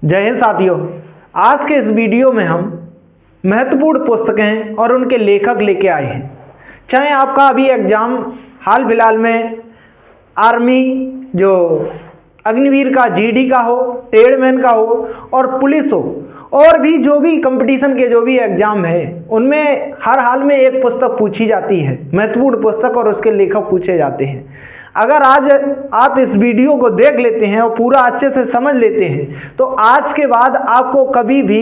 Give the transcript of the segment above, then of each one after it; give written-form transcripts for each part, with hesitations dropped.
जय हिंद साथियों, आज के इस वीडियो में हम महत्वपूर्ण पुस्तकें और उनके लेखक लेके आए हैं। चाहे आपका अभी एग्जाम हाल फिलहाल में आर्मी जो अग्निवीर का, जीडी का हो, ट्रेडमैन का हो और पुलिस हो, और भी जो भी कंपटीशन के जो भी एग्जाम है उनमें हर हाल में एक पुस्तक पूछी जाती है, महत्वपूर्ण पुस्तक, और उसके लेखक पूछे जाते हैं। अगर आज आप इस वीडियो को देख लेते हैं और पूरा अच्छे से समझ लेते हैं तो आज के बाद आपको कभी भी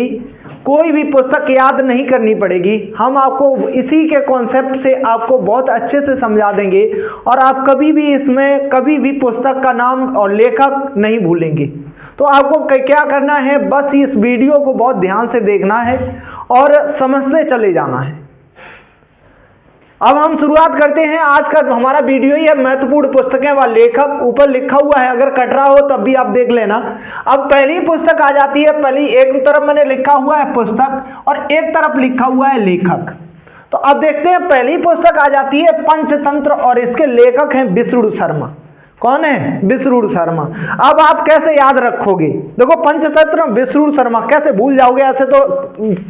कोई भी पुस्तक याद नहीं करनी पड़ेगी। हम आपको इसी के कॉन्सेप्ट से आपको बहुत अच्छे से समझा देंगे और आप कभी भी इसमें कभी भी पुस्तक का नाम और लेखक नहीं भूलेंगे। तो आपको क्या करना है, बस इस वीडियो को बहुत ध्यान से देखना है और समझते चले जाना है। अब हम शुरुआत करते हैं। आज का हमारा वीडियो ही है महत्वपूर्ण पुस्तकें व लेखक। ऊपर लिखा हुआ है, अगर कट रहा हो तब भी आप देख लेना। अब पहली पुस्तक आ जाती है, पहली एक तरफ मैंने लिखा हुआ है पुस्तक और एक तरफ लिखा हुआ है लेखक। तो अब देखते हैं, पहली पुस्तक आ जाती है पंचतंत्र और इसके लेखक हैं विष्णु शर्मा। कौन है? विष्णु शर्मा। अब आप कैसे याद रखोगे? देखो, पंचतंत्र विष्णु शर्मा कैसे भूल जाओगे? ऐसे तो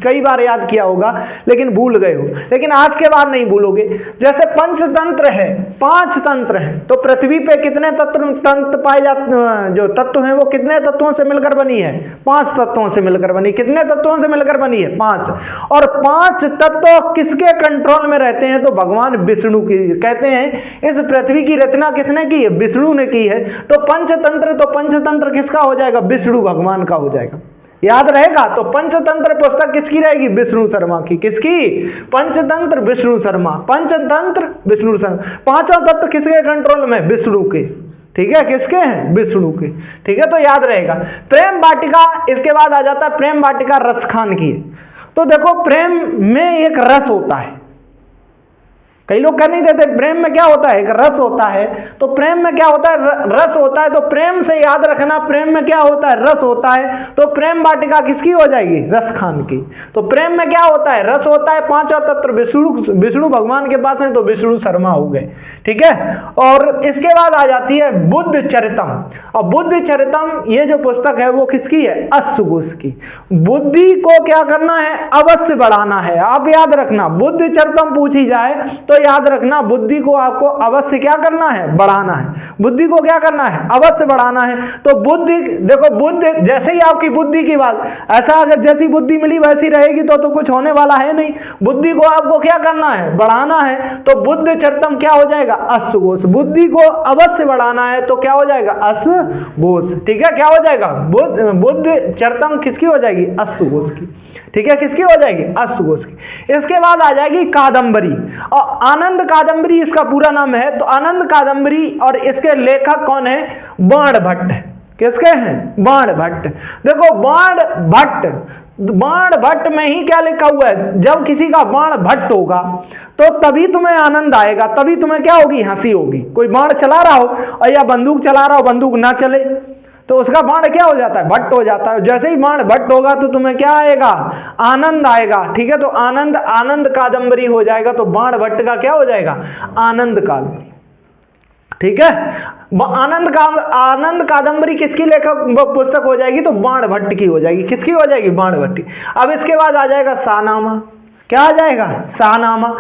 कई बार याद किया होगा लेकिन भूल गए हो, लेकिन आज के बाद नहीं भूलोगे। जैसे पंचतंत्र है, 5 तंत्र हैं, तो पृथ्वी पे कितने तंत्र पाए जाते, जो तत्व हैं वो कितने तत्वों से मिलकर बनी है? 5 तत्वों से मिलकर बनी। कितने तत्वों से मिलकर बनी है? 5। और 5 तत्व किसके कंट्रोल में रहते हैं? तो भगवान विष्णु की। कहते हैं इस पृथ्वी की रचना किसने की है? विष्णु ने की है। तो पंचतंत्र किसका हो जाएगा? विष्णु भगवान का हो जाएगा। याद रहेगा? तो पंचतंत्र पुस्तक किसकी रहेगी? विष्णु शर्मा की। किसकी? पंचतंत्र विष्णु शर्मा। पंचतंत्र विष्णु शर्मा। 5 तत्व किसके कंट्रोल में? विष्णु के। ठीक है, किसके हैं? विष्णु के। ठीक है, तो याद रहेगा। प्रेम वाटिका, इसके बाद आ जाता है प्रेम वाटिका रसखान की। तो देखो, प्रेम में एक रस होता है। कई लोग कह नहीं देते प्रेम में क्या होता है? एक रस होता है। तो प्रेम में क्या होता है? रस होता है। तो प्रेम से याद रखना, प्रेम में क्या होता है? रस होता है। तो प्रेम वाटिका किसकी हो जाएगी? रसखान की। तो प्रेम में क्या होता है? रस होता है। 5 तत्व विष्णु भगवान के पास है, तो विष्णु शर्मा हो गए। ठीक है, और इसके बाद आ जाती है बुद्ध चरितम। और बुद्ध चरितम ये जो पुस्तक है वो किसकी है? अश्व घोष की। बुद्धि को क्या करना है? अवश्य बढ़ाना है। आप याद रखना, बुद्ध चरितम पूछी जाए तो याद रखना, बुद्धि को आपको अवश्य क्या करना है? बढ़ाना है। बुद्धि को क्या करना है? अवश्य बढ़ाना है। तो बुद्धि, देखो, बुद्धि जैसे ही आपकी बुद्धि की बात, ऐसा अगर जैसी बुद्धि मिली वैसी रहेगी तो कुछ होने वाला है नहीं। बुद्धि को आपको क्या करना है? बढ़ाना है। तो बुद्ध चरितम क्या हो जाएगा? अश्व घोष। बुद्धि को अवश्य बढ़ाना है तो क्या हो जाएगा? अश्व घोष। ठीक है, क्या हो जाएगा? बुद्ध चरितम किसकी हो जाएगी? अश्व घोष की। ठीक है, किसकी हो जाएगी? अश्व घोष की। इसके बाद आ जाएगी कादंबरी, और आनंद कादंबरी इसका पूरा नाम है। तो आनंद कादंबरी और इसके लेखक कौन है? बाण भट्ट। किसके हैं? बाण भट्ट। देखो, बाण भट्ट में ही क्या लिखा हुआ है? जब किसी का बाण भट्ट होगा तो तभी तुम्हें आनंद आएगा, तभी तुम्हें क्या होगी? हंसी होगी। कोई बाण चला रहा हो और या बंदूक चला रहा हो, बंदूक ना चले तो उसका बाण क्या हो जाता है? भट्ट हो जाता है। जैसे ही बाण भट्ट होगा तो तुम्हें क्या आएगा? आनंद आएगा। ठीक है, तो आनंद कादंबरी हो जाएगा। तो बाण भट्ट का क्या हो जाएगा? आनंद कादंबरी। ठीक है, आनंद कादंबरी किसकी लेखक पुस्तक हो जाएगी? तो बाण भट्ट की हो जाएगी। किसकी हो जाएगी? बाण भट्ट की। अब इसके बाद आ जाएगा शाहनामा। क्या आ जाएगा? शाहनामा।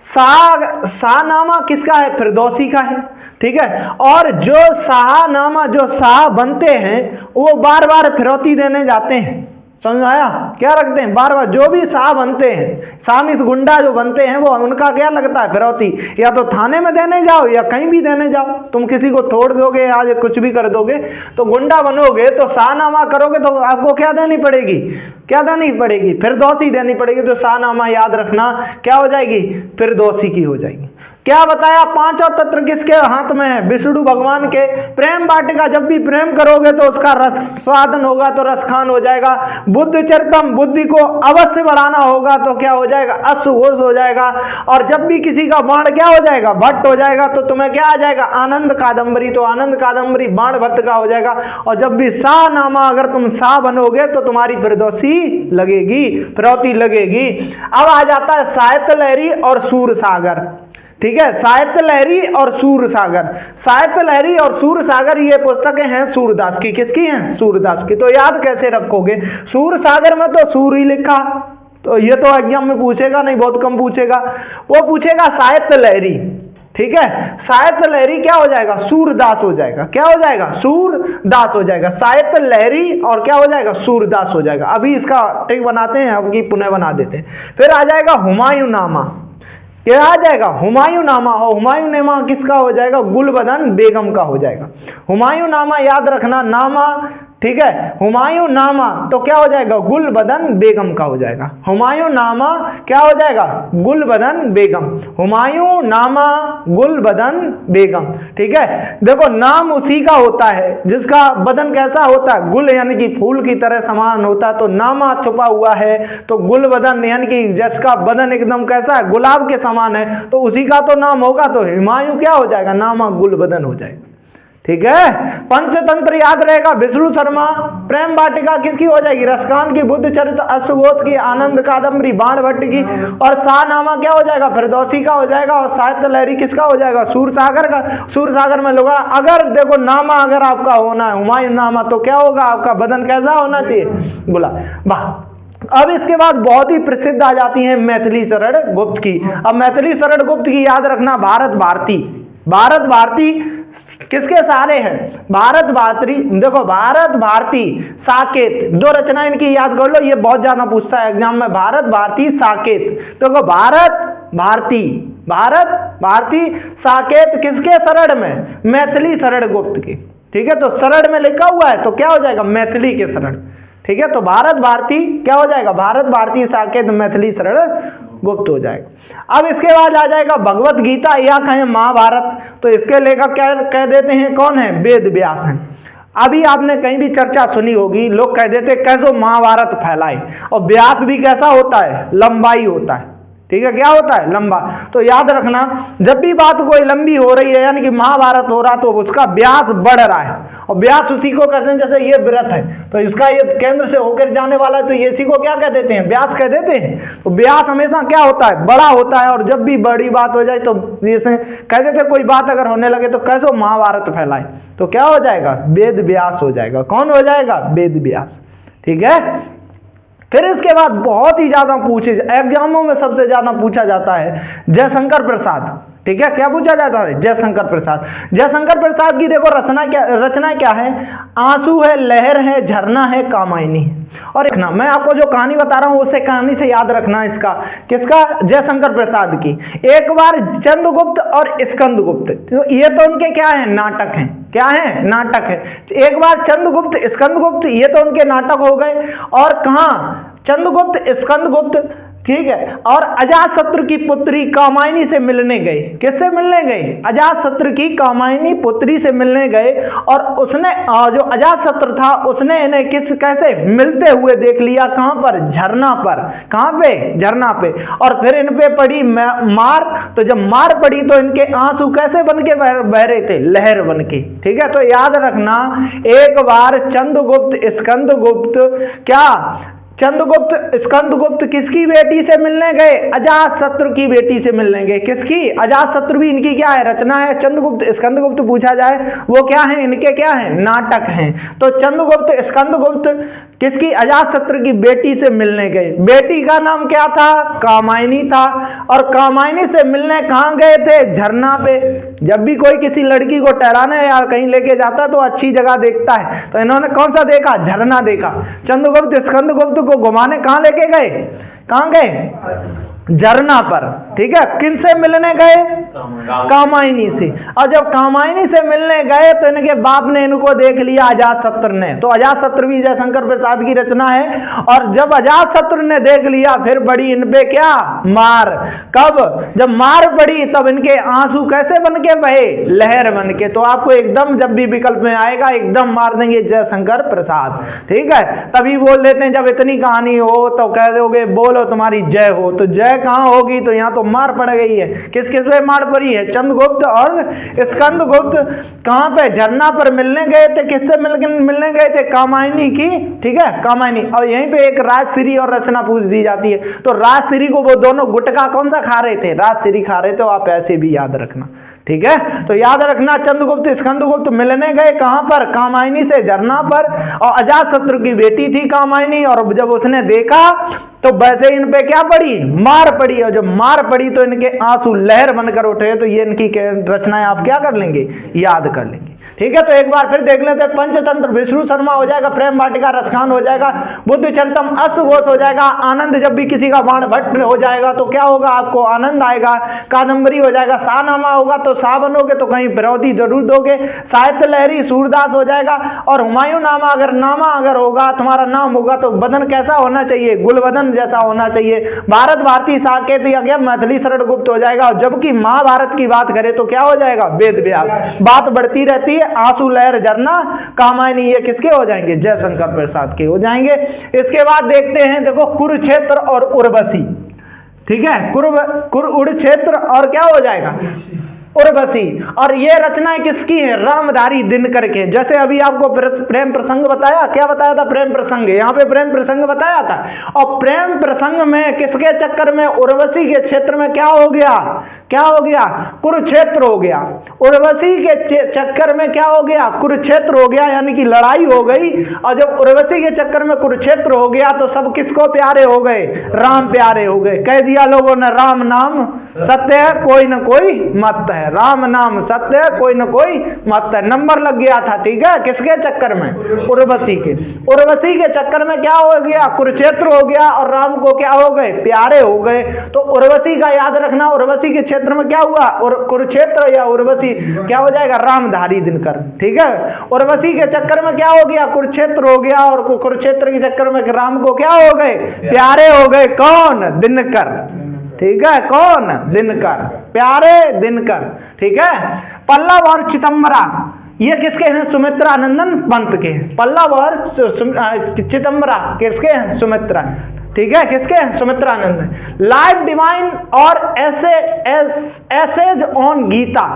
शाहनामा किसका है? फिरदौसी का है। ठीक है, और जो शाहनामा, जो शाह बनते हैं वो बार बार फिरौती देने जाते हैं। समझ आया? क्या रखते हैं? बार बार जो भी शाह बनते हैं, शामिस गुंडा जो बनते हैं, वो उनका क्या लगता है? फिरौती। या तो थाने में देने जाओ या कहीं भी देने जाओ। तुम किसी को तोड़ दोगे, आज कुछ भी कर दोगे, तो गुंडा बनोगे तो शाहनामा करोगे तो आपको क्या देनी पड़ेगी? क्या देनी पड़ेगी? फिरदौसी देनी पड़ेगी। तो शाहनामा याद रखना क्या हो जाएगी? फिरदौसी की हो जाएगी। क्या बताया? 5 तत्व किसके हाथ में है? विष्णु भगवान के। प्रेम वाटिका, जब भी प्रेम करोगे तो उसका रस स्वादन होगा तो रसखान हो जाएगा। बुद्ध चरितम, बुद्धि को अवश्य बढ़ाना होगा तो क्या हो जाएगा? अश्व घोष हो जाएगा। और जब भी किसी का बाण क्या हो जाएगा? भट्ट हो जाएगा तो तुम्हें क्या आ जाएगा? आनंद कादंबरी। तो आनंद कादंबरी बाण भट्ट का हो जाएगा। और जब भी शाहनामा, अगर तुम शाह बनोगे तो तुम्हारी फिरदौसी लगेगी, फिरौती लगेगी। अब आ जाता है साहित्य लहरी और सूरसागर। ठीक है, साहित्य लहरी और सूरसागर। साहित्य लहरी और सूरसागर ये पुस्तकें हैं सूरदास की। किसकी हैं? सूरदास की। तो याद कैसे रखोगे? सूरसागर में तो सूर ही लिखा, तो ये तो एग्जाम में पूछेगा नहीं, बहुत कम पूछेगा। वो पूछेगा साहित्य लहरी, ठीक है, साहित्य लहरी क्या हो जाएगा? सूरदास हो जाएगा। क्या हो जाएगा? सूरदास हो जाएगा। साहित्य लहरी और क्या हो जाएगा? सूरदास हो जाएगा। अभी इसका टिक बनाते हैं, अब की पुनः बना देते हैं। फिर आ जाएगा हुमायूं नामा। क्या आ जाएगा? हुमायूं नामा। और हुमायूं नामा किसका हो जाएगा? गुलबदन बेगम का हो जाएगा। हुमायूं नामा याद रखना, नामा, ठीक है, हुमायूं नामा तो क्या हो जाएगा? गुलबदन बेगम का हो जाएगा। हुमायूं नामा क्या हो जाएगा? गुलबदन बेगम। हुमायूं नामा गुलबदन बेगम, ठीक है। देखो नाम उसी का होता है जिसका बदन कैसा होता है? गुल यानी कि फूल की तरह समान होता है। तो नामा छुपा हुआ है, तो गुलबदन यानी कि जिसका बदन एकदम कैसा है? गुलाब के समान है, तो उसी का तो नाम होगा। तो हुमायूं क्या हो जाएगा? नामा गुलबदन हो जाएगा, ठीक है। पंचतंत्र याद रहेगा, विष्णु शर्मा। प्रेम वाटिका किसकी हो जाएगी? रसकान की। बुद्ध चरित्र अश्वघोष की। आनंद कादम्बरी बाण भट्ट की। और शाहनामा क्या हो जाएगा? फिरदौसी का हो जाएगा। और साहित्य लहरी किसका हो जाएगा? सूरसागर का। सूरसागर में लोग अगर देखो नामा अगर आपका होना है हुमायूं नामा, तो क्या होगा? आपका बदन कैसा होना चाहिए? गुलाब। वाह। अब इसके बाद बहुत ही प्रसिद्ध आ जाती है मैथिली शरण गुप्त की। अब मैथिली शरण गुप्त की याद रखना, भारत भारती। भारत भारती किसके सहारे हैं? भारत भारती। देखो भारत भारती साकेत, दो रचना इनकी याद कर लो, ये बहुत ज्यादा पूछता है एग्जाम में। भारत भारती साकेत। देखो भारत भारती, भारत भारती साकेत किसके शरण में? मैथिली शरण गुप्त की, ठीक है। तो शरण में लिखा हुआ है तो क्या हो जाएगा? मैथिली के शरण, ठीक है। तो भारत भारती क्या हो जाएगा? भारत भारती साकेत मैथिली शरण गुप्त हो जाएगा। अब इसके बाद आ जाएगा भगवत गीता या कहें महाभारत। तो इसके लेखक क्या कह देते हैं? कौन है? वेद व्यास हैं। अभी आपने कहीं भी चर्चा सुनी होगी, लोग कह देते कैसो महाभारत फैलाए। और व्यास भी कैसा होता है? लंबाई होता है, ठीक है। क्या होता है? लंबा। तो याद रखना, जब भी बात कोई लंबी हो रही है यानी कि महाभारत हो रहा, तो उसका व्यास बढ़ रहा है। और व्यास उसी को कहते हैं, जैसे ये व्रत है तो इसका ये केंद्र से होकर जाने वाला है, तो ये इसी को क्या कह देते हैं? व्यास कह देते हैं। तो व्यास हमेशा क्या होता है? बड़ा होता है। और जब भी बड़ी बात हो जाए तो जैसे कह देते कोई बात अगर होने लगे तो कैसो महाभारत फैलाए, तो क्या हो जाएगा? वेद व्यास हो जाएगा। कौन हो जाएगा? वेद व्यास, ठीक है। फिर इसके बाद बहुत ही ज्यादा पूछे एग्जामों में सबसे ज्यादा पूछा जाता है जयशंकर प्रसाद, ठीक है। क्या पूछा जाता है? जयशंकर प्रसाद। जयशंकर प्रसाद की देखो रचना क्या है? आंसू है, लहर है, झरना है, कामायनी है। और देखना मैं आपको जो कहानी बता रहा हूं उसे कहानी से याद रखना। इसका किसका? जयशंकर प्रसाद की। एक बार चंद्रगुप्त और स्कंदगुप्त, तो ये तो उनके क्या है? नाटक हैं। क्या है? नाटक है। एक बार चंद्रगुप्त स्कंदगुप्त, ये तो उनके नाटक हो गए। और कहां? चंद्रगुप्त स्कंदगुप्त, ठीक है। और अजातशत्रु की पुत्री कामायनी से मिलने गए। किससे मिलने गए? अजातशत्रु की कामायनी पुत्री से मिलने गए। और उसने जो अजातशत्रु था उसने इन्हें कैसे मिलते हुए देख लिया। कहां पर? झरना पर। कहां पे? झरना पे। और फिर इन पे पड़ी मार। तो जब मार पड़ी तो इनके आंसू कैसे बन के बह रहे थे? लहर बन के, ठीक है। तो याद रखना, एक बार चंद्रगुप्त स्कंदगुप्त क्या चंद्रगुप्त स्कंदगुप्त किसकी बेटी से मिलने गए? अजातशत्रु की बेटी से मिलने गए। किसकी? अजातशत्रु भी इनकी क्या है? रचना है। चंद्रगुप्त स्कंदगुप्त पूछा जाए वो क्या है? इनके क्या है? नाटक हैं। तो चंद्रगुप्त स्कंदगुप्त किसकी? अजातशत्रु की बेटी से मिलने गए। बेटी का नाम क्या था? कामायनी था। और कामायनी से मिलने कहां गए थे? झरना पे। जब भी कोई किसी लड़की को टहराने या कहीं लेके जाता है तो अच्छी जगह देखता है, तो इन्होंने कौन सा देखा? झरना देखा। चंद्रगुप्त स्कंदगुप्त को घुमाने कहां लेके गए? कहां गए? झरना पर, ठीक है। किनसे मिलने गए? कामायनी से। और जब कामायनी से मिलने गए तो इनके बाप ने इनको देख लिया, अजातशत्रु ने। तो अजातशत्रु भी जयशंकर प्रसाद की रचना है। और जब अजातशत्रु ने देख लिया फिर बड़ी इन पे क्या? मार। कब? जब मार पड़ी तब इनके आंसू कैसे बन के बहे? लहर बन के। तो आपको एकदम जब भी विकल्प में आएगा एकदम मार देंगे जयशंकर प्रसाद, ठीक है। तभी बोल देते हैं जब इतनी कहानी हो तो कह दोगे बोलो तुम्हारी जय हो। तो जय जय कहाँ होगी, तो यहाँ तो मार पड़ गई है। किस किस पे मार पड़ी है? चंद्रगुप्त और स्कंदगुप्त कहाँ पे? झरना पर मिलने गए थे। किससे मिलने गए थे? कामायनी की, ठीक है, कामायनी। और यहीं पे एक राजश्री और रचना पूछ दी जाती है। तो राजश्री को वो दोनों गुटखा कौन सा खा रहे थे? राजश्री खा रहे थे। तो आप ऐसे भी याद रखना, ठीक है। तो याद रखना, चंद्रगुप्त स्कंदगुप्त मिलने गए कहां पर? कामायनी से, झरना पर। और अजातशत्रु की बेटी थी कामायनी, और जब उसने देखा तो वैसे इन पे क्या पड़ी? मार पड़ी। और जब मार पड़ी तो इनके आंसू लहर बनकर उठे। तो ये इनकी रचनाएं आप क्या कर लेंगे? याद कर लेंगे, ठीक है। तो एक बार फिर देख लेते हैं। पंचतंत्र विष्णु शर्मा हो जाएगा, प्रेम वाटिका रसखान हो जाएगा, बुद्धिचरितम अश्वघोष हो जाएगा, आनंद जब भी किसी का बाण भट्ट हो जाएगा तो क्या होगा? आपको आनंद आएगा। कादंबरी हो जाएगा, शाहनामा होगा तो शाह बनोगे तो कहीं विरोधी जरूर दोगे। साहित्य लहरी सूरदास हो जाएगा। और हुमायूं नामा अगर होगा, तुम्हारा नाम होगा तो बदन कैसा होना चाहिए? गुलबदन जैसा होना चाहिए। भारत भारती साकेत या मैथिली शरण गुप्त हो जाएगा। और जबकि महाभारत की बात करें तो क्या हो जाएगा? वेद व्यास। बात बढ़ती रहती है। आंसू लहर झरना कामायनी, ये किसके हो जाएंगे? जयशंकर प्रसाद के हो जाएंगे। इसके बाद देखते हैं, देखो, कुरुक्षेत्र और उर्वशी, ठीक है। कुरुक्षेत्र और क्या हो जाएगा? उर्वशी। और ये रचनाएं किसकी है? रामधारी दिनकर के। जैसे अभी आपको प्रेम प्रसंग बताया, क्या बताया था? प्रेम प्रसंग, यहाँ पे प्रेम प्रसंग बताया था। और प्रेम प्रसंग में किसके चक्कर में? उर्वशी के क्षेत्र में क्या हो गया? क्या हो गया? कुरुक्षेत्र हो गया। उर्वशी के चक्कर में क्या हो गया? कुरुक्षेत्र हो गया, यानी कि लड़ाई हो गई। और जब उर्वशी के चक्कर में कुरुक्षेत्र हो गया तो सब किसको प्यारे हो गए? राम प्यारे हो गए। कह दिया लोगों ने, राम नाम सत्य है, कोई न कोई मत है। राम नाम सत्य है, कोई न कोई मत है। नंबर लग गया था, ठीक है। किसके चक्कर में? उर्वशी के। उर्वशी के चक्कर में क्या हो गया? कुरुक्षेत्र हो गया। और राम को क्या हो गए? प्यारे हो गए। तो उर्वशी का याद रखना, उर्वशी के क्षेत्र में क्या हुआ? और कुरुक्षेत्र या उर्वशी क्या हो जाएगा? रामधारी दिनकर, ठीक है। उर्वशी के चक्कर में क्या हो गया? कुरुक्षेत्र हो गया। और कुरुक्षेत्र के चक्कर में राम को क्या हो गए? प्यारे हो गए। कौन? दिनकर, ठीक है। कौन? दिनकर, प्यारे दिनकर, ठीक है। पल्लव और चिदंबरा ये किसके हैं? सुमित्रानंदन पंत के। पल्लव और चिदंबरा किसके हैं? सुमित्रा, ठीक है। किसके हैं? सुमित्रानंद। लाइफ डिवाइन और essays on Gita.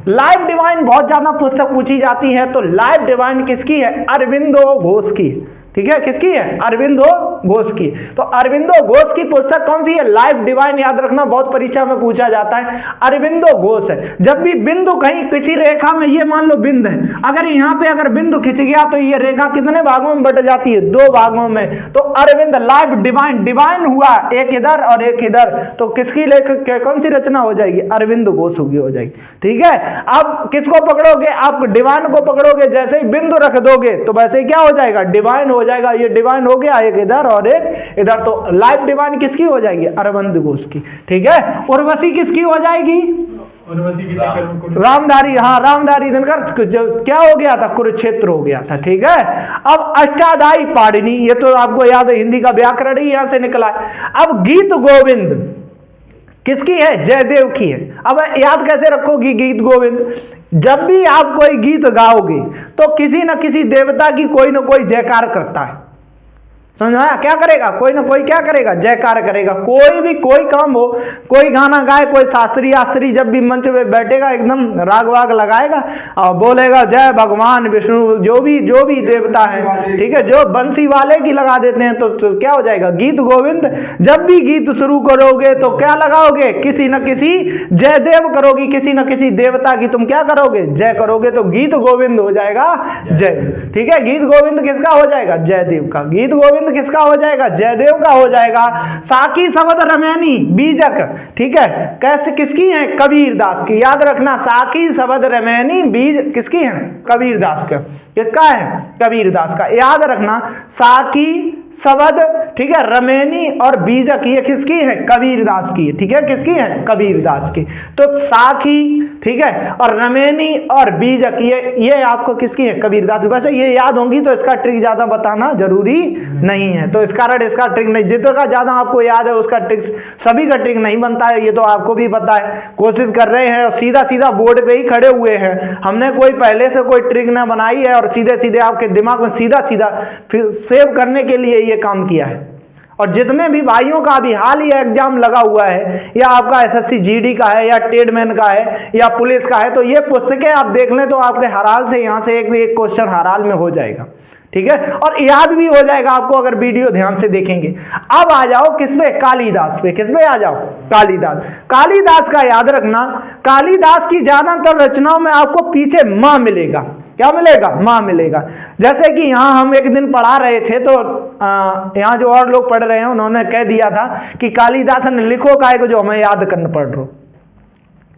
Life divine बहुत ज्यादा पुस्तक पूछी जाती है। तो लाइफ डिवाइन किसकी है? अरविंदो घोष की, ठीक है। किसकी है? अरविंदो घोष की। तो अरविंदो घोष की पुस्तक कौन सी है? Life divine. याद रखना, बहुत परीक्षा में पूछा जाता है। अरविंदो घोष है। जब भी बिंदु कहीं किसी रेखा में, ये मान लो बिंदु है, अगर यहाँ पे अगर बिंदु खिंच गया तो ये रेखा कितने भागों में बट जाती है? 2 भागों में। तो अरविंद लाइफ डिवाइन, डिवाइन हुआ एक इधर और एक इधर, तो किसकी लेखक कौन सी रचना हो जाएगी? अरविंदो घोष की हो जाएगी, ठीक है। अब किसको पकड़ोगे? आप डिवाइन को पकड़ोगे। जैसे ही बिंदु रख दोगे तो वैसे ही क्या हो जाएगा? डिवाइन हो जाएगा। ये डिवाइन हो गया, एक इधर और एक इधर। तो लाइफ डिवाइन किसकी हो जाएगी? अरविंद घोष की, ठीक है। उर्वशी किसकी हो जाएगी? उर्वशी की रामधारी, हाँ, रामधारी दिनकर। क्या हो गया था? कुरुक्षेत्र हो गया था, ठीक है। अब अष्टाध्यायी पाणिनि, ये तो आपको याद है, हिंदी का व्याकरण ही यहां से निकला है। अब गीत गोविंद किसकी है? जयदेव की है। अब याद कैसे रखोगी गीत गोविंद? जब भी आप कोई गीत गाओगे तो किसी न किसी देवता की कोई न कोई जयकार करता है। समझ आया? क्या करेगा? कोई ना कोई क्या करेगा? जयकार करेगा। कोई भी कोई काम हो, कोई गाना गाए, कोई शास्त्री जब भी मंच पे बैठेगा एकदम राग वाग लगाएगा और बोलेगा जय भगवान विष्णु, जो भी देवता है, ठीक है। जो बंसी वाले की लगा देते हैं तो क्या हो जाएगा? गीत गोविंद। जब भी गीत शुरू करोगे तो क्या लगाओगे? किसी न किसी जयदेव करोगी, किसी न किसी देवता की तुम क्या करोगे? जय करोगे। तो गीत गोविंद हो जाएगा जय, ठीक है। गीत गोविंद किसका हो जाएगा? जयदेव का। गीत गोविंद किसका हो जाएगा? जयदेव का हो जाएगा। साकी शब्द रमैनी बीजक, ठीक है। कैसे किसकी है? कबीरदास की। याद रखना, साकी शब्द रमैनी बीज किसकी है? कबीरदास का। किसका है? कबीरदास का। याद रखना, साकी शब्द, ठीक है, रमैनी और बीजक ये किसकी है? कबीरदास की, ठीक है। किसकी है? कबीरदास की। तो साखी, ठीक है, और रमैनी और बीजक ये आपको किसकी है? कबीरदास। वैसे ये याद होंगी तो इसका ट्रिक ज्यादा बताना जरूरी नहीं है, तो इस कारण इसका ट्रिक नहीं, जितना ज्यादा आपको याद है उसका ट्रिक, सभी का ट्रिक नहीं बनता है, ये तो आपको भी पता है। कोशिश कर रहे हैं और सीधा सीधा बोर्ड पे ही खड़े हुए हैं, हमने कोई पहले से कोई ट्रिक ना बनाई है और सीधे सीधे आपके दिमाग में सीधा सीधा फिर सेव करने के लिए ये काम किया है। और जितने भी भाइयों का अभी हाल ही एग्जाम लगा हुआ है, या आपका एसएससी जीडी का है, या ट्रेडमैन का है, या पुलिस का है, तो ये पुस्तकें आप देख लें तो आपके हर हाल से यहाँ से एक क्वेश्चन हर हाल में हो जाएगा, ठीक है, और याद भी हो जाएगा आपको अगर वीडियो ध्यान से देखेंगे। अब आ जाओ किसपे, कालिदास पे। किसपे आ जाओ, कालिदास। कालिदास का याद रखना, कालिदास की ज्यादातर रचनाओं में आपको पीछे माँ मिलेगा। क्या मिलेगा, माँ मिलेगा। जैसे कि यहाँ हम एक दिन पढ़ा रहे थे तो यहाँ जो और लोग पढ़ रहे हैं उन्होंने कह दिया था कि कालिदास ने लिखो काय को जो हमें याद करना पड़ रहा,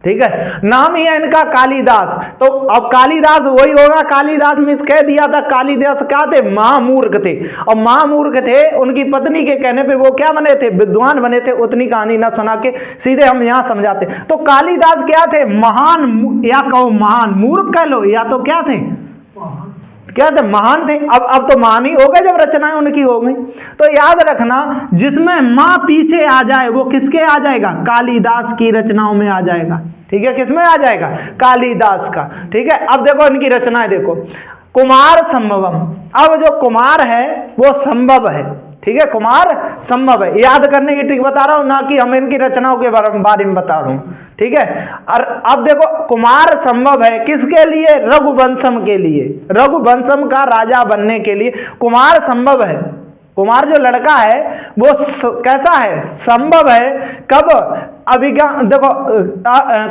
ठीक है, नाम ही है इनका कालिदास। तो अब कालिदास वही होगा, कालिदास में कह दिया था, कालिदास क्या थे, महामूर्ख थे, और महामूर्ख थे, उनकी पत्नी के कहने पे वो क्या बने थे, विद्वान बने थे। उतनी कहानी ना सुना के सीधे हम यहाँ समझाते। तो कालिदास क्या थे, महान, या कहो महान, मूर्ख कह लो, या तो क्या थे, क्या थे, महान थे। अब तो महान ही हो गए जब रचनाएं उनकी हो गई। तो याद रखना, जिसमें माँ पीछे आ जाए वो किसके आ जाएगा, कालिदास की रचनाओं में आ जाएगा, ठीक है, किसमें आ जाएगा, कालिदास का, ठीक है। अब देखो इनकी रचनाएं देखो, कुमार संभवम। अब जो कुमार है वो संभव है, ठीक है, कुमार संभव है, याद करने की ट्रिक बता रहा हूं, ना कि हम इनकी रचनाओं के बारे में बता रहा हूं, ठीक है। और अब देखो कुमार संभव है किसके लिए, रघुवंशम के लिए, रघुवंशम का राजा बनने के लिए कुमार संभव है। कुमार जो लड़का है वो कैसा है, संभव है। कब, अभिज्ञान, देखो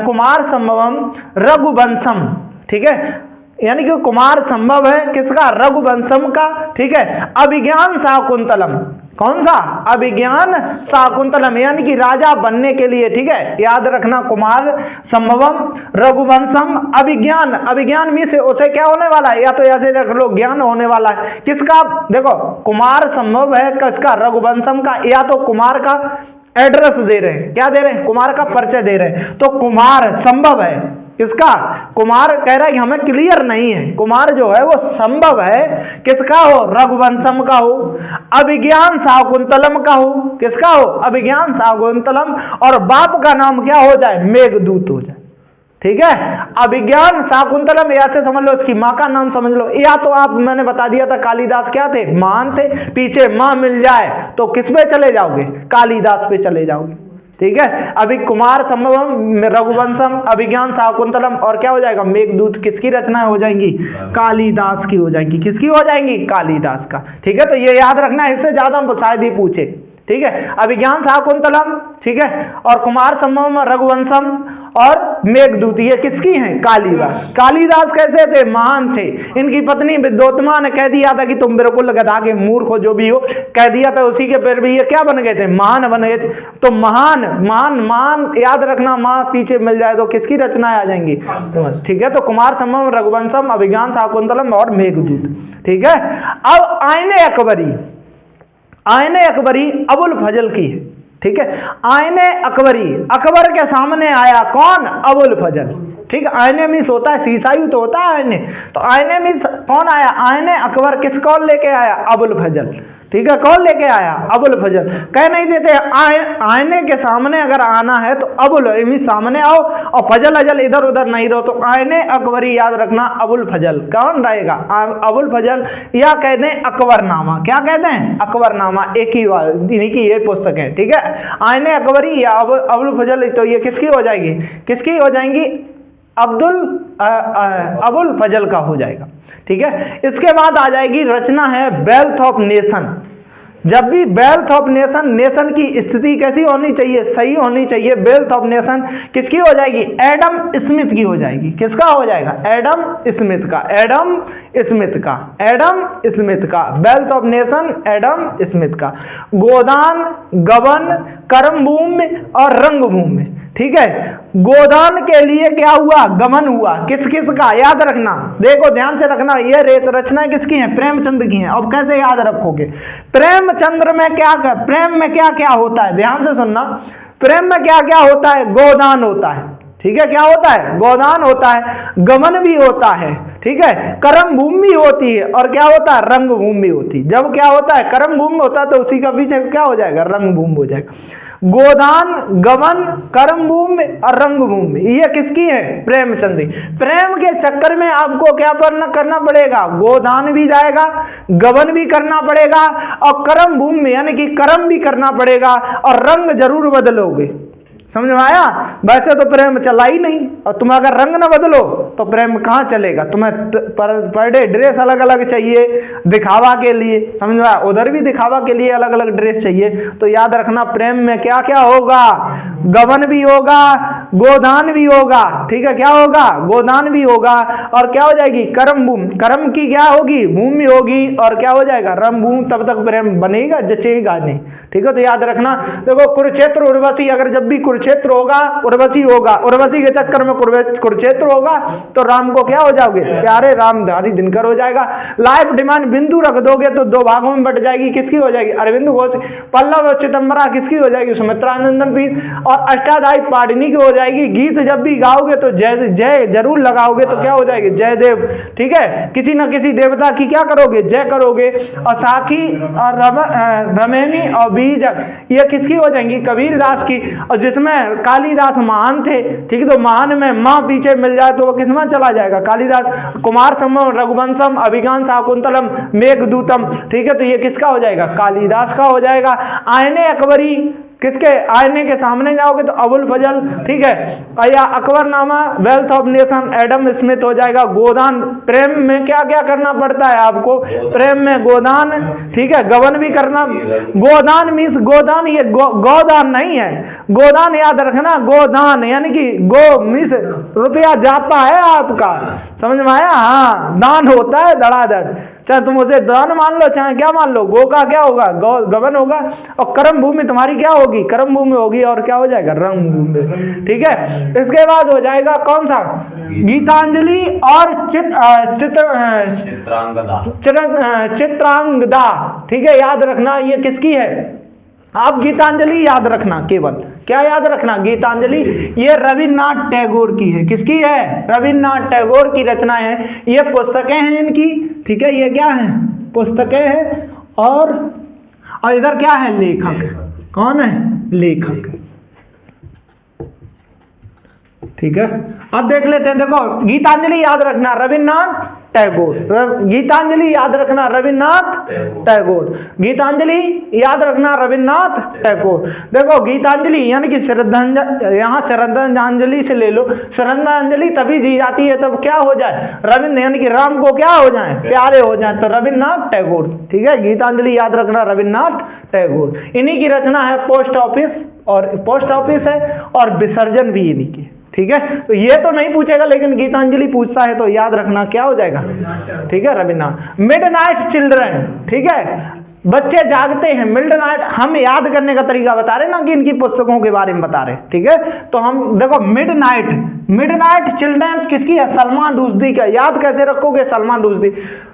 कुमार संभवम रघुवंशम, ठीक है, यानी कि कुमार संभव है किसका, रघुवंशम का, ठीक है। अभिज्ञान शाकुंतलम, कौन सा, अभिज्ञान शाकुंतलम, यानी कि राजा बनने के लिए, ठीक है, याद रखना, कुमार संभवम रघुवंशम अभिज्ञान। अभिज्ञान में से उसे क्या होने वाला है, या तो ऐसे रख लो ज्ञान होने वाला है किसका, देखो कुमार संभव है किसका, रघुवंशम का, या तो कुमार का एड्रेस दे रहे हैं, क्या दे रहे हैं, कुमार का परिचय दे रहे हैं। तो कुमार संभव है किसका, कुमार कह रहा है कि हमें क्लियर नहीं है, कुमार जो है वो संभव है किसका हो, रघुवंशम का हो। अभिज्ञान शाकुंतलम का हो, किसका हो, अभिज्ञान शाकुंतलम, और बाप का नाम क्या हो जाए, मेघदूत हो जाए, ठीक है। अभिज्ञान शाकुंतलम ऐसे समझ लो, इसकी माँ का नाम समझ लो, या तो आप, मैंने बता दिया था कालिदास क्या थे, महान थे, पीछे माँ मिल जाए तो किस पे चले जाओगे, कालिदास पे चले जाओगे, ठीक है। अभी कुमार संभवम रघुवंशम अभिज्ञान शाकुंतलम, और क्या हो जाएगा, मेघदूत, किसकी रचनाएं हो जाएंगी, कालिदास की हो जाएंगी, किसकी हो जाएंगी, कालिदास का, ठीक है। तो ये याद रखना, इससे ज्यादा शायद ही पूछे, ठीक है। अभिज्ञान शाकुंतलम, ठीक है, और कुमार संभवम रघुवंशम और मेघदूत, ये किसकी हैं, कालिदास। कालिदास कैसे थे, महान थे। इनकी पत्नी विद्योत्मा ने कह दिया था कि तुम बिल्कुल गधा के मूर्ख हो, जो भी हो, कह दिया था, उसी के पैर भी ये क्या बन गए थे, महान बन गए थे। तो महान महान महान, याद रखना, माँ पीछे मिल जाए तो किसकी रचनाएं आ जाएंगी, ठीक है। तो कुमार संभवम रघुवंशम अभिज्ञान शाकुंतलम और मेघदूत, ठीक है। अब आईने अकबरी, आईने अकबरी अबुल फजल की है, ठीक है। आईने अकबरी, अकबर के सामने आया कौन, अबुल फजल, ठीक है। आईने मीन्स होता है शीशा ही तो होता है आईने, तो आईने मीन्स कौन आया, आईने अकबर किस कौन लेके आया, अबुल फजल, ठीक है, कौन लेके आया, अबुल फजल। कह नहीं देते आईने के सामने अगर आना है तो अबुल मीन्स सामने आओ, और फजल अजल इधर उधर नहीं रहो, तो आईने अकबरी याद रखना, अबुल फजल कौन रहेगा, अबुल फजल, या कहते हैं अकबरनामा, क्या कहते हैं, अकबरनामा, एक ही बात, इन्हीं की ये पुस्तक है, ठीक है। आईने अकबरी या अबुल फजल, तो ये किसकी हो जाएगी, किसकी हो जाएंगी, अबुल फजल का हो जाएगा, ठीक है। इसके बाद आ जाएगी रचना है वेल्थ ऑफ नेशन। जब भी वेल्थ ऑफ नेशन, नेशन की स्थिति कैसी होनी चाहिए, सही होनी चाहिए। वेल्थ ऑफ नेशन किसकी हो जाएगी, एडम स्मिथ की हो जाएगी, किसका हो जाएगा, एडम स्मिथ का, एडम स्मिथ का, एडम स्मिथ का, wealth of nation Adam Smith का। गोदान, गबन, कर्मभूमि और रंगभूमि, ठीक है। गोदान के लिए क्या हुआ, गमन हुआ, किस किस का, याद रखना, देखो ध्यान से रखना, ये रचना किसकी है, प्रेमचंद की है। अब कैसे याद रखोगे, प्रेमचंद्र में क्या, प्रेम में क्या क्या होता है, ध्यान से सुनना, प्रेम में क्या क्या होता है, गोदान होता है, ठीक है, क्या होता है, गोदान होता है, गमन भी होता है, ठीक है। कर्म भूमि होती है और क्या होता है, रंग भूमि होती है। जब क्या होता है, कर्म भूमि होता है तो उसी का पीछे क्या हो जाएगा, रंग भूमि हो जाएगा। गोदान, गमन, कर्म भूमि और रंग भूमि, ये किसकी है, प्रेमचंद की। प्रेम के चक्कर में आपको क्या करना पड़ेगा, गोदान भी जाएगा, गमन भी करना पड़ेगा और कर्म भूमि यानी कि कर्म भी करना पड़ेगा और रंग जरूर बदलोगे। समझ में आया। वैसे तो प्रेम चला ही नहीं, और तुम अगर रंग न बदलो तो प्रेम कहाँ चलेगा। तुम्हें पर डे ड्रेस अलग अलग चाहिए दिखावा के लिए, समझ में आया, उधर भी दिखावा के लिए अलग अलग ड्रेस चाहिए। तो याद रखना प्रेम में क्या क्या होगा, गमन भी होगा, गोदान भी होगा, ठीक है, क्या होगा, गोदान भी होगा और क्या हो जाएगी, कर्म भूमि, कर्म की क्या होगी, भूमि होगी और क्या हो जाएगा, रम भूमि। तब तक प्रेम बनेगा, जचेगा नहीं, ठीक है। तो याद रखना, देखो कुरुक्षेत्र उर्वशी, अगर जब भी कुरुक्षेत्र होगा उर्वशी होगा, उर्वशी के चक्कर में कुरुक्षेत्र होगा तो राम को क्या हो जाओगे, प्यारे रामधारी दिनकर हो जाएगा। लाइफ डिमांड बिंदु रख दोगे तो दो भागों में बट जाएगी, किसकी हो जाएगी, अरविंद घोष। पल्लव चिदंबरा किसकी हो जाएगी, सुमित्रानंदन पीर। और अष्टाध्यायी पाणिनि की हो जाएगी। गीत जब भी गाओगे तो जय जय जरूर लगाओगे तो क्या हो जाएगी, जयदेव, ठीक है। किसी न किसी देवता की क्या करोगे, जय करोगे। और साखी और रमेनी और बीजक, ये किसकी हो जाएंगी, कबीर दास की। और जिसमें कालिदास महान थे, ठीक है, तो महान में माँ पीछे मिल जाए तो वो किसमें चला जाएगा, कालिदास। कुमार संभव, रघुवंशम, अभिज्ञान शाकुंतलम, मेघदूतम, ठीक है, तो ये किसका हो जाएगा, कालिदास का हो जाएगा। आईने अकबरी, किसके, आईने के सामने जाओगे तो अबुल फजल, ठीक है। या Akbarnama, wealth of nation, Adam Smith हो जाएगा। गोदान, प्रेम में क्या क्या करना पड़ता है आपको, प्रेम में गोदान, ठीक है, गबन भी करना। गोदान मीन्स गोदान, ये गोदान नहीं है, गोदान याद रखना, गोदान यानी कि गो मीन्स रुपया जाता है आपका, समझ में आया। हाँ, दान होता है धड़ाधड़, चाहे तुम उसे दान मान लो चाहे क्या मान लो, गो का क्या होगा, गबन होगा। और कर्म भूमि तुम्हारी क्या होगी, कर्म भूमि होगी और क्या हो जाएगा, रंग भूमि, ठीक है। इसके बाद हो जाएगा कौन सा, गीतांजलि और चित्रांगदा, ठीक है। याद रखना ये किसकी है, आप गीतांजलि याद रखना, केवल क्या याद रखना, गीतांजलि, ये रविन्द्रनाथ टैगोर की है। किसकी है, रविन्द्रनाथ टैगोर की रचनाएं हैं, ये पुस्तकें हैं इनकी, ठीक है। ये क्या है, पुस्तकें हैं और इधर क्या है, लेखक, कौन है, लेखक, ठीक है। अब देख लेते हैं, देखो गीतांजलि याद रखना रविन्द्रनाथ टैगोर, गीतांजलि याद रखना रविन्द्रनाथ टैगोर, गीतांजलि याद रखना रविन्द्रनाथ टैगोर। देखो गीतांजलि यानी कि श्रद्धांजलि, यहाँ श्रद्धांजलि से ले लो, श्रद्धांजलि तभी दी जाती है तब क्या हो जाए, रविन्द्र यानी कि राम को क्या हो जाए, प्यारे हो जाए, तो रविन्द्रनाथ टैगोर, ठीक है। गीतांजलि याद रखना रविन्द्रनाथ टैगोर, इन्हीं की रचना है। पोस्ट ऑफिस है और विसर्जन भी इन्हीं की, ठीक है। तो ये तो नहीं पूछेगा लेकिन गीतांजलि पूछता है तो याद रखना क्या हो जाएगा, ठीक है, रविन्द्रनाथ। मिडनाइट चिल्ड्रन, ठीक है, बच्चे जागते हैं, मिडनाइट, हम याद करने का तरीका बता रहे ना कि इनकी पुस्तकों के बारे में बता रहे, ठीक है। तो हम देखो मिडनाइट चिल्ड्रन किसकी है, सलमान रुश्दी का। याद कैसे रखोगे, सलमान रुश्दी।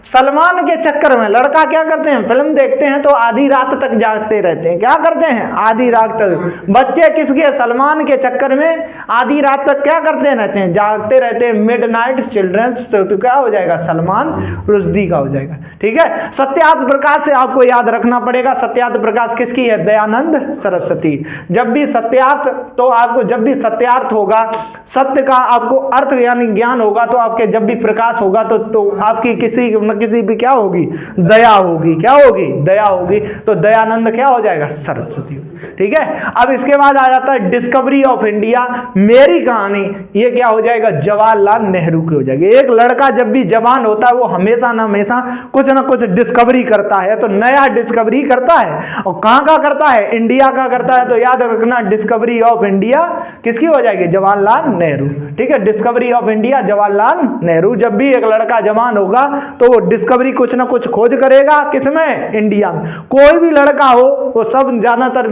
सलमान के चक्कर में लड़का क्या करते हैं, फिल्म देखते हैं तो आधी रात तक जागते रहते हैं, क्या करते हैं, आधी रात तक। बच्चे किसके, सलमान के चक्कर में आधी रात तक क्या करते रहते हैं, जागते रहते हैं। मिडनाइट चिल्ड्रन तो क्या हो जाएगा, सलमान रुश्दी का हो जाएगा, ठीक है। सत्यार्थ प्रकाश से आपको याद रखना पड़ेगा, सत्यार्थ प्रकाश किसकी है, दयानंद सरस्वती। जब भी सत्यार्थ, तो आपको जब भी सत्यार्थ होगा, सत्य का आपको अर्थ यानी ज्ञान होगा, तो आपके जब भी प्रकाश होगा तो आपकी किसी न किसी भी क्या होगी, दया होगी, क्या होगी, दया होगी। तो दयानंद क्या हो जाएगा, सरस्वती, ठीक है। अब इसके बाद आ जाता है डिस्कवरी ऑफ इंडिया, मेरी कहानी, ये क्या हो जाएगा, जवाहरलाल नेहरू की हो जाएगी। एक लड़का जब भी जवान होता है वो हमेशा न हमेशा कुछ ना कुछ डिस्कवरी करता है, तो नया डिस्कवरी करता है, और कहां का करता है, इंडिया का करता है। तो याद रखना डिस्कवरी ऑफ इंडिया किसकी हो जाएगी, जवाहरलाल नेहरू, ठीक है। Discovery of India Jawaharlal Nehru. जब भी एक लड़का जवान होगा तो वो डिस्कवरी कुछ ना कुछ खोज करेगा, किसमें, इंडिया में। कोई भी लड़का हो वो सब ज्यादातर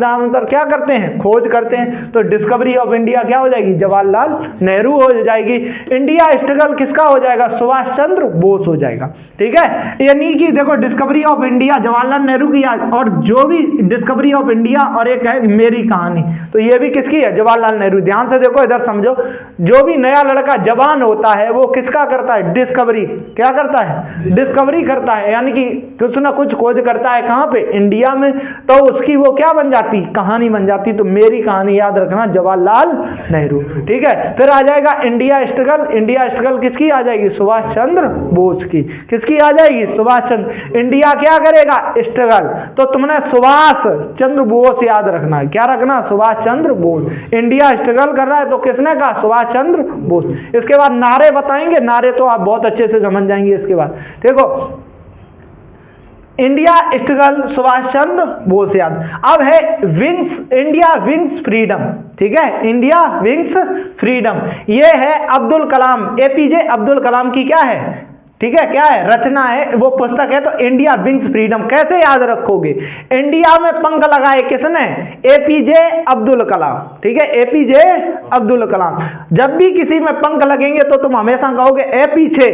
क्या करते हैं, खोज करते हैं। तो डिस्कवरी ऑफ इंडिया क्या हो जाएगी, जवाहरलाल जवाहरलाल नेहरू हो जाएगी। इंडिया स्ट्रगल किसका हो जाएगा? सुभाष चंद्र बोस हो जाएगा। ठीक है, यानी कि देखो discovery of India Jawaharlal Nehru की, और जो भी डिस्कवरी ऑफ इंडिया और एक है मेरी कहानी, तो ये भी किसकी है? जवाहरलाल नेहरू। ध्यान से देखो इधर समझो, जो भी नया लड़का जवान होता है वो किसका करता है? डिस्कवरी। क्या करता है? डिस्कवरी करता है, यानी कि कुछ ना कुछ खोज करता है। कहां पे? इंडिया में। तो उसकी वो क्या बन जाती? कहानी बन जाती। तो मेरी कहानी याद रखना, जवाहरलाल नेहरू। ठीक है, फिर आ जाएगा इंडिया स्ट्रगल। इंडिया स्ट्रगल किसकी आ जाएगी? सुभाष चंद्र बोस की। किसकी आ जाएगी? सुभाष चंद्र। इंडिया क्या करेगा? स्ट्रगल। तो तुमने सुभाष चंद्र बोस याद रखना है। क्या रखना? सुभाष चंद्र बोस। इंडिया स्ट्रगल कर रहा है तो किसने कहा? सुभाष चंद्र बोस। इसके बाद नारे बताएंगे, नारे तो आप बहुत अच्छे से समझ जाएंगे। इसके बाद देखो, इंडिया स्ट्रगल सुभाष चंद्र बोस याद। अब है विंग्स, इंडिया विंग्स फ्रीडम। ठीक है, इंडिया विंग्स फ्रीडम, ये है अब्दुल कलाम, एपीजे अब्दुल कलाम की क्या है? ठीक है, क्या है? रचना है, वो पुस्तक है। तो इंडिया विंग्स फ्रीडम कैसे याद रखोगे? इंडिया में पंख लगाए किसने? एपीजे अब्दुल कलाम। ठीक है, एपीजे अब्दुल कलाम। जब भी किसी में पंख लगेंगे तो तुम हमेशा कहोगे ए पीछे।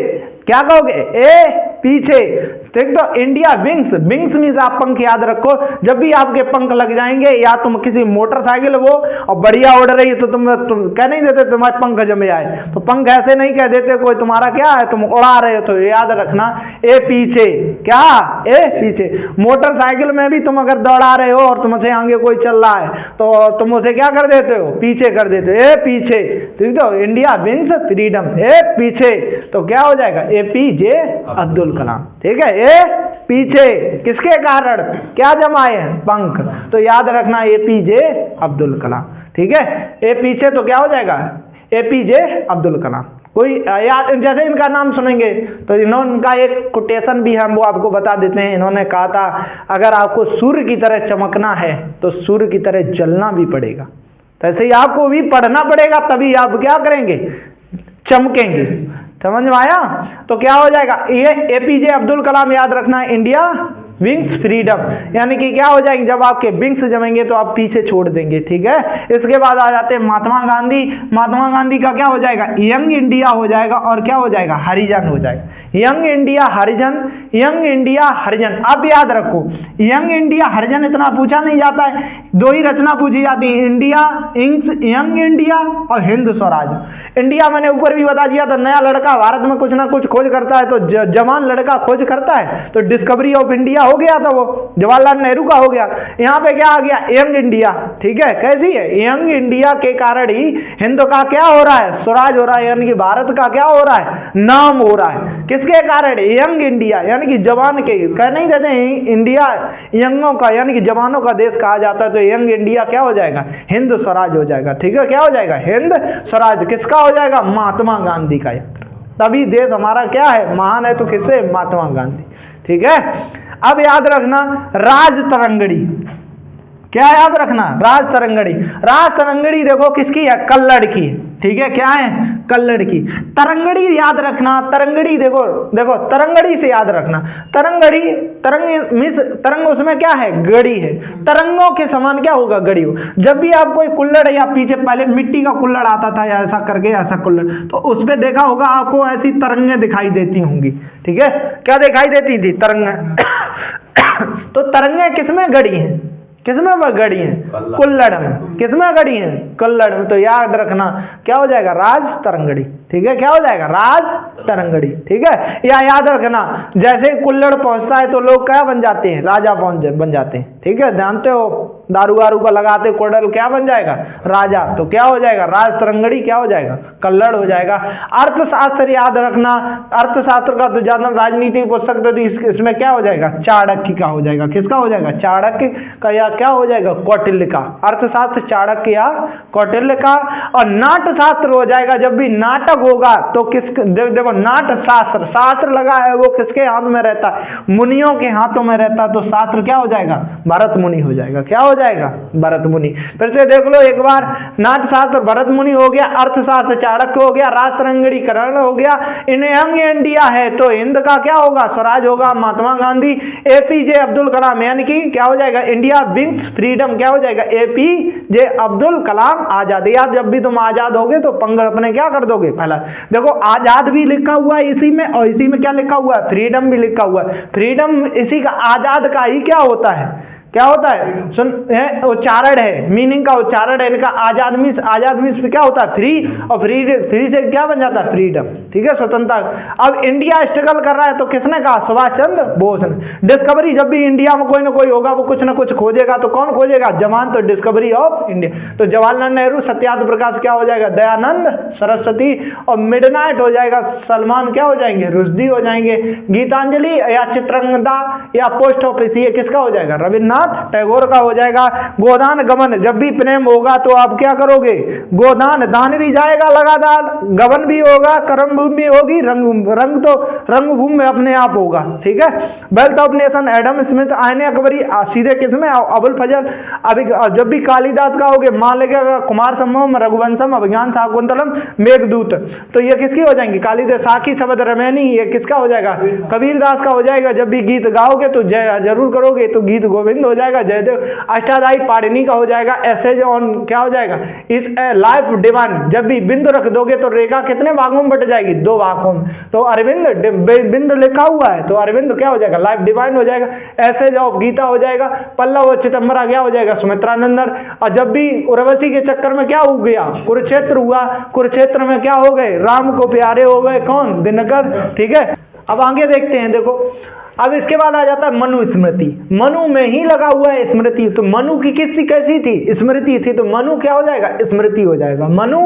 क्या कहोगे? ए पीछे। ठीक, तो इंडिया विंग्स, विंग्स मीन्स आप पंख याद रखो। जब भी आपके पंख लग जाएंगे, या तुम किसी मोटरसाइकिल वो और बढ़िया उड़ रही है तो तुम कह नहीं देते तुम्हारे पंख जमे आए, तो पंख ऐसे नहीं कह देते कोई तुम्हारा क्या है, तुम उड़ा रहे हो। तो याद रखना ए पीछे। क्या? ए पीछे। मोटरसाइकिल में भी तुम अगर दौड़ा रहे हो और तुमसे आगे कोई चल रहा है तो तुम उसे क्या कर देते हो? पीछे कर देते हो, ए पीछे। ठीक, तो इंडिया विंग्स फ्रीडम, ए पीछे। तो क्या हो जाएगा? एपीजे अब्दुल कलाम। ठीक है, ए पीछे किसके कारण? क्या जमाए हैं? पंख। तो याद रखना एपीजे अब्दुल कलाम। ठीक है, ए पीछे तो क्या हो जाएगा? एपीजे अब्दुल कलाम। कोई याद, जैसे इनका नाम सुनेंगे तो इनका एक कोटेशन भी हम वो आपको बता देते हैं। इन्होंने कहा था अगर आपको सूर्य की तरह चमकना है तो सूर्य की तरह जलना भी पड़ेगा। तो ऐसे ही आपको भी पढ़ना पड़ेगा, तभी आप क्या करेंगे? चमकेंगे। समझ में आया? तो क्या हो जाएगा? ये एपीजे अब्दुल कलाम याद रखना है, इंडिया विंग्स फ्रीडम, यानी कि क्या हो जाएंगे? जब आपके विंग्स जमेंगे तो आप पीछे छोड़ देंगे। ठीक है, इसके बाद आ जाते हैं महात्मा गांधी। महात्मा गांधी का क्या हो जाएगा? यंग इंडिया हो जाएगा, और क्या हो जाएगा? हरिजन हो जाएगा। यंग इंडिया हरिजन, यंग इंडिया हरिजन। अब याद रखो, यंग इंडिया हरिजन इतना पूछा नहीं जाता है, दो ही रचना पूछी जाती है, इंडिया इंग्स, यंग इंडिया और हिंद स्वराज। इंडिया मैंने ऊपर भी बता दिया था, नया लड़का भारत में कुछ ना कुछ खोज करता है तो जवान लड़का खोज करता है, तो डिस्कवरी ऑफ इंडिया हो गया था, वो जवाहरलाल नेहरू का हो गया। यहाँ पे क्या आ गया? Young India. ठीक है, कैसी है? यंग इंडिया के कारण ही हिंद का क्या हो रहा है? स्वराज हो रहा है, यानी कि भारत का क्या हो रहा है? नाम हो रहा है। किसके कारण? यंग इंडिया, यानी कि जवान के। कह नहीं देते इंडिया यंगों का, यानी कि जवानों का देश कहा जाता है, तो यंग इंडिया क्या हो जाएगा? हिंद स्वराज हो जाएगा। ठीक है, क्या हो जाएगा? हिंद स्वराज। किसका हो जाएगा? महात्मा गांधी का। तभी देश हमारा क्या है? महान है। तो किससे? महात्मा गांधी। ठीक है, अब याद रखना राज तरंगड़ी। क्या याद रखना? राज तरंगड़ी। राज तरंगड़ी देखो किसकी है? कल्लड़ की। ठीक है, क्या है? कल्लड़ की। तरंगड़ी याद रखना, तरंगड़ी देखो, देखो तरंगड़ी से याद रखना। तरंगड़ी, तरंग मिस, तरंग उसमें क्या है? गड़ी है। तरंगों के समान क्या होगा? गड़ी हो। जब भी आप कोई कुल्लड़, या पीछे पहले मिट्टी का कुल्लड़ आता था, या ऐसा करके ऐसा कुल्लड़, तो उस पर देखा होगा आपको ऐसी तरंगें दिखाई देती होंगी। ठीक है, क्या दिखाई देती थी? तरंगें। तो तरंगें किसमें गड़ी हैं? किसमें वह गड़ी है? कुल्लड़ में। किसमें गड़ी है? कुल्लड़ में। तो याद रखना क्या हो जाएगा? राज तरंगड़ी। ठीक है, क्या हो जाएगा? राज तरंगड़ी। ठीक है, या याद रखना जैसे कुल्लड़ पहुंचता है तो लोग क्या बन जाते हैं? राजा बन जाते हैं। ठीक है, जानते हो दारू वारू को लगाते कुल्लड़ क्या बन जाएगा? राजा। तो क्या हो जाएगा? राज तरंगड़ी क्या हो जाएगा? कल्लड़ हो जाएगा। अर्थशास्त्र याद रखना, अर्थशास्त्र का तो ज्यादा राजनीतिक पुस्तक तो इसमें क्या हो जाएगा? चाणक्य का हो जाएगा। किसका हो जाएगा? चाणक्य का, या क्या हो जाएगा? कौटिल्य का। अर्थशास्त्र चाणक्य या कौटिल्य का। और नाट्यशास्त्र हो जाएगा, जब भी नाटक होगा तो किस, देखो नाट्यशास्त्र, शास्त्र लगा है वो किसके हाथ में रहता है? मुनियों के हाथों में रहता है। तो शास्त्र क्या हो जाएगा? भरत मुनि हो जाएगा। क्या हो हो जाएगा? भरत मुनि। फिर से देख लो एक बार, नाट्यशास्त्र भरत मुनि हो गया, अर्थशास्त्र चाणक्य हो गया, राष्ट्रंगणीकरण हो गया, इन यंग इंडिया है तो हिंद का क्या होगा? स्वराज होगा, महात्मा गांधी। एपीजे अब्दुल कलाम यानी कि क्या हो जाएगा? इंडिया विंग्स फ्रीडम क्या हो जाएगा? एपीजे अब्दुल कलाम आजाद। यार जब भी तुम आजाद होगे तो पंग अपने क्या कर दोगे? पहला देखो आजाद भी लिखा हुआ है इसी में, और इसी में क्या लिखा हुआ है? फ्रीडम भी लिखा हुआ है। फ्रीडम इसी का, आजाद का ही क्या होता है? क्या होता है? सुन, उच्चारण है, मीनिंग का उच्चारण है इनका। आजाद मीन्स क्या होता है? फ्री, और फ्री से क्या बन जाता है? फ्रीडम। ठीक है, स्वतंत्रता। अब इंडिया स्ट्रगल कर रहा है तो किसने कहा? सुभाष चंद्र बोस ने। डिस्कवरी, जब भी इंडिया में कोई ना कोई होगा वो कुछ ना कुछ खोजेगा, तो कौन खोजेगा? जवान। तो डिस्कवरी ऑफ इंडिया, तो जवाहरलाल नेहरू, सत्यार्थ प्रकाश क्या हो जाएगा? दयानंद सरस्वती। और मिडनाइट हो जाएगा सलमान क्या हो जाएंगे? रुश्दी हो जाएंगे। गीतांजलि या चित्रंगदा या पोस्ट ऑफिस, ये किसका हो जाएगा? रविन्द्रनाथ टैगोर का हो जाएगा। गोदान गमन, जब भी प्रेम होगा तो आप क्या करोगे? गोदान, दान भी जाएगा लगातार, गमन भी होगा, कर्म भूमि भी होगी, रंग तो रंगभूमि में अपने आप होगा। ठीक है, wealth of nation, Adam Smith, आईने अकबरी, सीधे किसमें? अबुल फजल। अभी जब भी कालिदास का होगे, मान लेगा कुमार संभवम, रघुवंशम, अभिज्ञान शाकुंतलम, मेघदूत, तो ये किसकी हो जाएंगी? कालिदास। साखी शब्द रमैनी, ये किसका हो जाएगा? कबीरदास का हो जाएगा। जब भी गीत गाओगे तो जय जरूर करोगे तो गीत गोविंद हो जाएगा, जयदेव। अष्टाध्यायी पाणिनि का हो जाएगा। एसेज ऑन क्या हो जाएगा? इस लाइफ डिवाइन, जब भी बिंदु रख दोगे तो रेखा कितने भागों में बट जाएगी? 2 भागों में। तो अरविंद बिंदु लिखा हुआ है तो अरविंद क्या हो जाएगा? लाइफ डिवाइन हो जाएगा। एसेज ऑफ गीता हो जाएगा। पल्लव और चिदंबरा क्या हो जाएगा? सुमित्रानंदन। और जब भी उर्वशी के चक्कर में क्या हो गया? कुरुक्षेत्र हुआ। कुरुक्षेत्र में क्या हो गए? राम को प्यारे हो गए कौन? दिनकर। ठीक है, अब आगे देखते हैं। देखो अब इसके बाद आ जाता है मनु स्मृति। मनु में ही लगा हुआ है स्मृति। तो मनु की किसकी कैसी थी? स्मृति थी, तो मनु क्या हो जाएगा? स्मृति हो जाएगा। मनु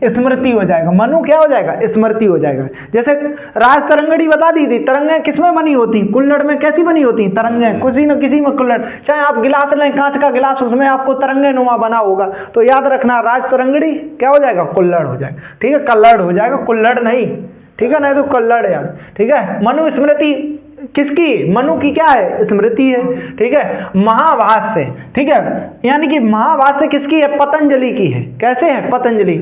स्मृति हो जाएगा। मनु क्या हो जाएगा? स्मृति हो जाएगा। जैसे राज तरंगड़ी बता दी थी, तरंगें किसमें बनी होती? कुल्हड़ में। कैसी बनी होती? तरंगें, किसी न किसी में कुल्हड़। चाहे आप गिलास लें, कांच का गिलास, उसमें आपको तरंगे नुमा बना होगा। तो याद रखना, राज तरंगड़ी क्या हो जाएगा? कुल्हड़ हो जाएगा। ठीक है, कल्लड़ हो जाएगा, कुल्हड़ नहीं। ठीक है, नहीं तो कल्लड़ यार। ठीक है, मनु स्मृति किसकी? मनु की क्या है? स्मृति है। ठीक है, महाभाष्य। ठीक है, यानी कि महाभाष्य किसकी है? पतंजलि की है। कैसे है? पतंजलि।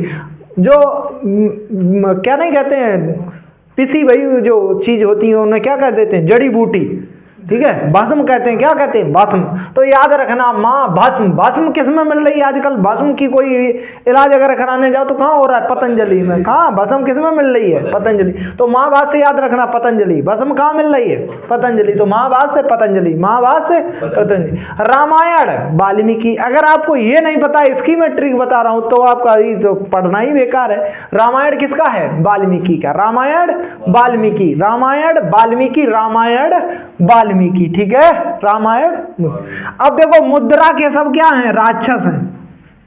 जो क्या नहीं कहते हैं, पिसी भाई जो चीज होती है उन्हें क्या कह देते हैं? जड़ी बूटी। ठीक है, भस्म कहते हैं। क्या कहते हैं? भस्म। तो याद रखना, माँ भस्म। भस्म किस में मिल रही है आजकल? भस्म की कोई इलाज अगर कराने जाओ तो कहाँ हो रहा है? पतंजलि में। कहाँ? भस्म किस में मिल रही है? पतंजलि। तो महाभाष्य याद रखना, पतंजलि। भस्म कहाँ मिल रही है? पतंजलि। तो महाभाष्य पतंजलि, महाभाष्य पतंजलि। रामायण वाल्मीकि। अगर आपको ये नहीं पता, इसकी मैं ट्रिक बता रहा हूँ, तो आपका तो पढ़ना ही बेकार है। रामायण किसका है? वाल्मीकि का। रामायण वाल्मीकि, रामायण वाल्मीकि, रामायण वाल्मीकि। ठीक है, रामायण। अब देखो मुद्रा के सब क्या हैं? राक्षस हैं।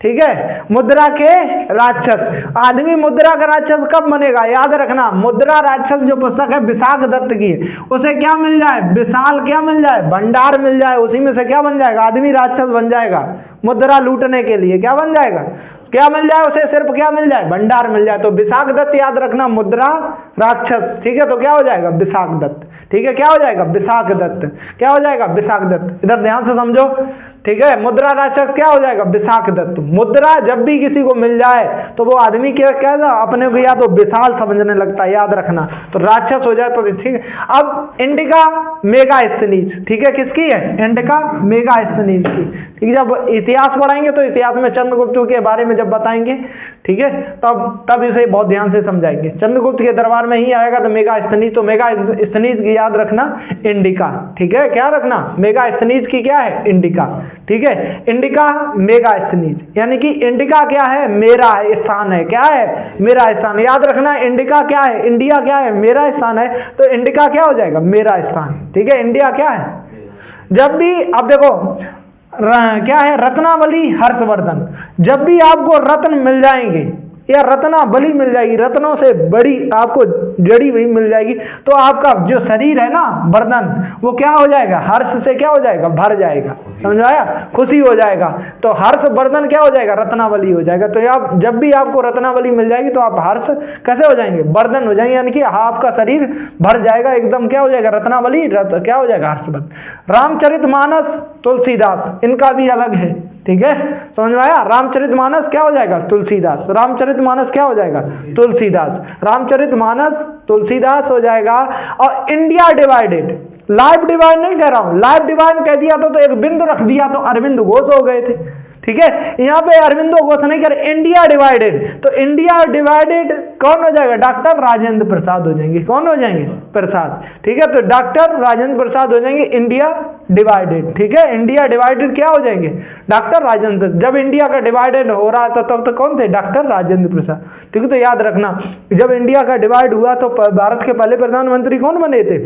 ठीक है, मुद्रा के राक्षस। आदमी मुद्रा का राक्षस कब बनेगा? याद रखना, मुद्रा राक्षस जो पुस्तक है विशाख दत्त की, उसे क्या मिल जाए? विशाल क्या मिल जाए? भंडार मिल जाए। उसी में से क्या बन जाएगा? आदमी राक्षस बन जाएगा। मुद्रा लूटने के लिए क्या बन जाएगा? क्या मिल जाए उसे? सिर्फ क्या मिल जाए? भंडार मिल जाए। तो विशाख दत्त याद रखना, मुद्रा राक्षस। ठीक है, तो क्या हो जाएगा? विशाख दत्त। ठीक है, क्या हो जाएगा? विशाख दत्त। क्या हो जाएगा? विशाख दत्त। इधर ध्यान से समझो। ठीक है, मुद्रा राक्षस क्या हो जाएगा? विशाख दत्त। मुद्रा जब भी किसी को मिल जाए तो वो आदमी क्या कहता? अपने को या तो विशाल समझने लगता है। याद रखना, तो राक्षस हो जाए तो ठीक है। अब इंडिका मेगास्थनीज। ठीक है, किसकी है? इंडिका मेगास्थनीज की। ठीक है, जब इतिहास पढ़ाएंगे तो इतिहास में चंद्रगुप्त के बारे में जब बताएंगे, ठीक है, तब इसे बहुत ध्यान से समझाएंगे। चंद्रगुप्त के दरबार में ही आएगा तो मेगास्थनीज। तो मेगास्थनीज की याद रखना, इंडिका। ठीक है, क्या रखना? मेगास्थनीज की क्या है? इंडिका। ठीक है, इंडिका मेगास्थनीज, यानी कि इंडिका क्या है? मेरा स्थान है। क्या है? मेरा स्थान। याद रखना, इंडिका क्या है? इंडिया क्या है? मेरा स्थान है। तो इंडिका क्या हो जाएगा? मेरा स्थान। ठीक है, इंडिया क्या है? जब भी अब देखो क्या है? रत्नावली हर्षवर्धन। जब भी आपको रत्न मिल जाएंगे, या रत्नावली मिल जाएगी, रत्नों से बड़ी आपको जड़ी हुई मिल जाएगी, तो आपका जो शरीर है ना, बर्दन, वो क्या हो जाएगा, हर्ष से क्या हो जाएगा, भर जाएगा। समझ आया, खुशी हो जाएगा। तो हर्ष बर्दन क्या हो जाएगा, रत्नावली हो जाएगा। तो आप जब भी आपको रत्नावली मिल जाएगी तो आप हर्ष कैसे हो जाएंगे, बर्दन हो जाएंगे, यानी कि आपका शरीर भर जाएगा एकदम, क्या हो जाएगा, रत्नावली, क्या हो जाएगा, हर्षवर्धन। रामचरितमानस तुलसीदास, इनका भी अलग है, ठीक है, समझ में आया। रामचरितमानस क्या हो जाएगा, तुलसीदास। रामचरितमानस क्या हो जाएगा, तुलसीदास। रामचरितमानस तुलसीदास हो जाएगा। और इंडिया डिवाइडेड, लाइव डिवाइड नहीं कह रहा हूं, लाइव डिवाइड कह दिया तो एक बिंदु रख दिया तो अरविंद घोष हो गए थे, ठीक है। यहाँ पे अरविंदो घोष नहीं कर, इंडिया डिवाइडेड, तो इंडिया डिवाइडेड कौन हो जाएगा, डॉक्टर राजेंद्र प्रसाद हो जाएंगे। कौन हो जाएंगे, प्रसाद, ठीक है। तो डॉक्टर राजेंद्र प्रसाद हो जाएंगे इंडिया डिवाइडेड, ठीक है। इंडिया डिवाइडेड क्या हो जाएंगे, डॉक्टर राजेंद्र। जब इंडिया का डिवाइडेड हो रहा था तब तो कौन थे, डॉक्टर राजेंद्र प्रसाद, ठीक है। तो याद रखना, जब इंडिया का डिवाइड हुआ तो भारत के पहले प्रधानमंत्री कौन बने थे,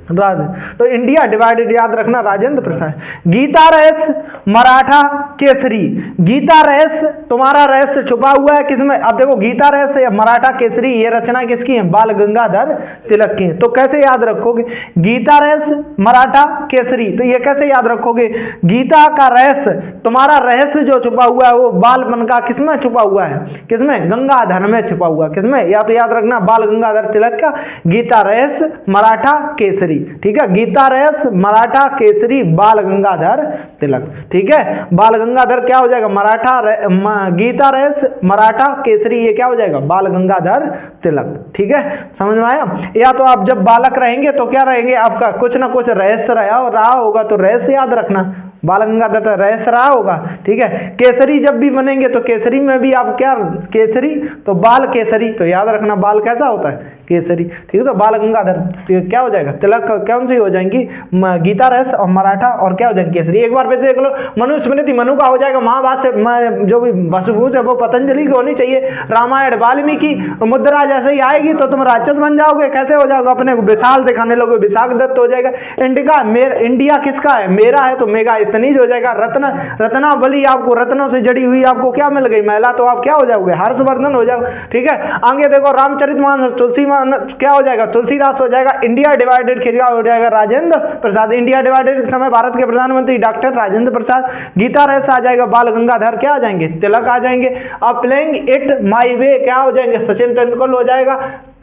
तो इंडिया डिवाइडेड याद रखना, राजेंद्र प्रसाद। गीता रहस्य मराठा केसरी, गीता रहस्य, तुम्हारा रहस्य छुपा हुआ है किसमें, अब देखो गीता रहस्य या मराठा केसरी, ये रचना किसकी है, बाल गंगाधर तिलक की है। तो कैसे याद रखोगे, गीता रहस्य मराठा केसरी, तो ये कैसे याद रखोगे, गीता का रहस्य, तुम्हारा रहस्य जो छुपा हुआ है वो बाल का किसमें छुपा हुआ है, किसमें, गंगाधर में छुपा हुआ, किसमें, या तो याद रखना बाल गंगाधर तिलक का गीता रहस्य मराठा केसरी, ठीक है। गीता रहस्य मराठा केसरी बाल गंगाधर तिलक, ठीक है। बाल गंगाधर क्या हो जाएगा, मराठा गीता रहस्य मराठा केसरी, ये क्या हो जाएगा, बाल गंगाधर तिलक, ठीक है। समझ में आया। या तो आप जब बालक रहेंगे तो क्या रहेंगे, आपका कुछ ना कुछ रहस्य रहा होगा, तो रहस्य याद रखना, बाल गंगाधर रहस्य रहा होगा, ठीक है। केसरी जब भी बनेंगे तो केसरी में भी आप क्या, केसरी तो बाल केसरी, तो याद रखना बाल कैसा होता है, केसरी, ठीक है। तो बाल गंगाधर क्या हो जाएगा, तिलक कौन सी हो जाएंगी, गीता रहस्य और मराठा, और क्या हो जाएगी, केसरी। एक बार फिर देख लो, मनुस्मृति मनु का हो जाएगा, महाभाष्य जो भी वसुभूत है वो पतंजलि की होनी चाहिए, रामायण वाल्मीकि, मुद्रा जैसे ही आएगी तो तुम राक्षस बन जाओगे, कैसे हो जाओगे, अपने को विशाल दिखाने लोगे, विशाख दत्त हो जाएगा। इंडिया किसका है, मेरा है, तो मेगा स्तनीज हो जाएगा। रत्नावली, आपको रत्नों से जड़ी हुई आपको क्या मिल गई, महिला, तो आप क्या हो जाओगे, हर्षवर्धन हो जाओगे, ठीक है। आगे देखो, रामचरितमानस तुलसी क्या हो जाएगा, तुलसीदास हो जाएगा। इंडिया डिवाइडेड क्या हो जाएगा, राजेंद्र प्रसाद। इंडिया डिवाइडेड के समय भारत के प्रधानमंत्री डॉक्टर राजेंद्र प्रसाद। गीता रहस्य आ जाएगा, बाल गंगाधर क्या आ जाएंगे, तिलक आ जाएंगे। अब प्लेइंग इट माई वे क्या हो जाएंगे, सचिन तेंदुलकर हो जाएगा।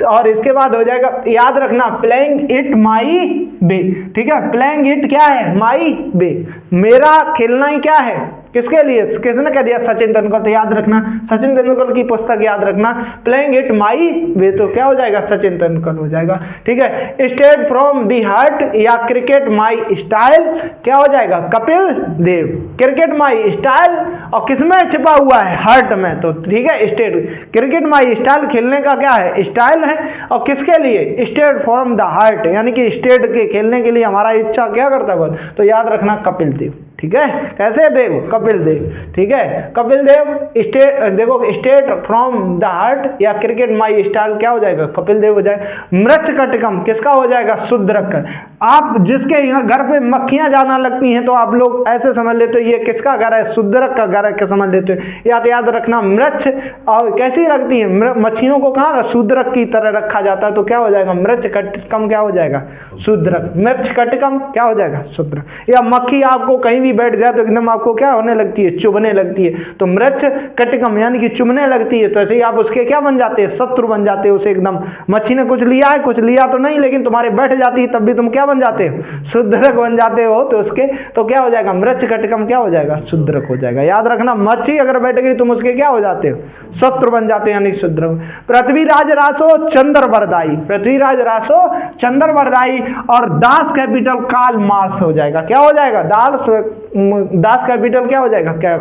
और इसके बाद हो जाएगा, याद रखना, प्लेइंग इट माई वे, ठीक है। प्लेइंग इट क्या है, माई वे, मेरा खेलना ही क्या है, किसके लिए, किसने कह दिया, सचिन तेंदुलकर। तो याद रखना, सचिन तेंदुलकर की पुस्तक याद रखना, प्लेइंग इट माई वे, तो क्या हो जाएगा, सचिन तेंदुलकर हो जाएगा, ठीक है। स्टेट फ्रॉम दी हार्ट या क्रिकेट माई स्टाइल क्या हो जाएगा, Kapil Dev. Cricket my style और किसमें छिपा हुआ है, हार्ट में, तो ठीक है। स्टेट क्रिकेट माई स्टाइल, खेलने का क्या है, स्टाइल है, और किसके लिए, स्टेट फ्रॉम द हार्ट, यानी कि स्टेट के खेलने के लिए हमारा इच्छा क्या करता है, तो याद रखना कपिल देव, ठीक है। कैसे देव, कपिल देव, ठीक है। कपिल देव स्टेट, देखो स्टेट फ्रॉम द हार्ट या क्रिकेट माई स्टाइल क्या हो जाएगा, कपिल देव हो जाएगा। मृच्छकटिकम किसका हो जाएगा, शूद्रक। आप जिसके यहाँ घर पे मक्खियां जाना लगती हैं तो आप लोग ऐसे समझ लेते हो ये किसका घर है, शूद्रक का घर है, क्या समझ लेते हो। याद रखना, मृच्छ और कैसी लगती है मच्छियों को, कहाँ शूद्रक की तरह रखा जाता है, तो क्या हो जाएगा, मृच्छकटिकम क्या हो जाएगा, शूद्रक। मृच्छकटिकम क्या हो जाएगा, शूद्रक। या मक्खी आपको कहीं भी बैठ जाए तो एकदम आपको क्या होने लगती है, चुभने लगती है, तो मृच्छकटिकम यानी कि चुभने लगती है, तो ऐसे ही आप उसके क्या बन जाते हैं, शत्रु बन जाते हैं। उसे एकदम मच्छी ने कुछ लिया है, कुछ लिया तो नहीं, लेकिन तुम्हारे बैठ जाती है, तब भी तुम क्या बन जाते हो, शूद्रक बन जाते हो। तो उसके तो क्या हो जाएगा, मृच्छकटिकम क्या हो जाएगा, शूद्रक हो जाएगा। याद रखना, मच्छी अगर बैठ गई तुम उसके क्या हो जाते हो, शत्रु बन जाते हैं, यानी शूद्रक। पृथ्वीराज रासो चंद्रवरदाई, पृथ्वीराज रासो चंद्रवरदाई, और दास कैपिटल कार्ल मार्क्स हो जाएगा, क्या हो जाएगा, दास कैपिटल क्या हो जाएगा, क्या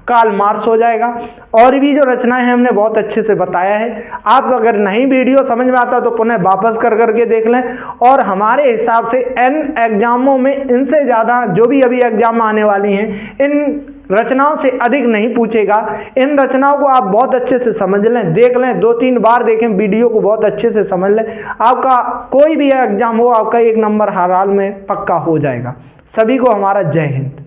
कार्ल मार्क्स हो जाएगा। और भी जो रचनाएं हैं हमने बहुत अच्छे से बताया है। आप अगर नहीं वीडियो समझ में आता तो पुनः वापस कर करके देख लें। और हमारे हिसाब से इन एग्जामों में इनसे ज़्यादा जो भी अभी एग्जाम आने वाली हैं, इन रचनाओं से अधिक नहीं पूछेगा। इन रचनाओं को आप बहुत अच्छे से समझ लें, देख लें, 2-3 बार देखें वीडियो को, बहुत अच्छे से समझ लें। आपका कोई भी एग्जाम हो, आपका 1 नंबर हर हाल में पक्का हो जाएगा। सभी को हमारा जय हिंद।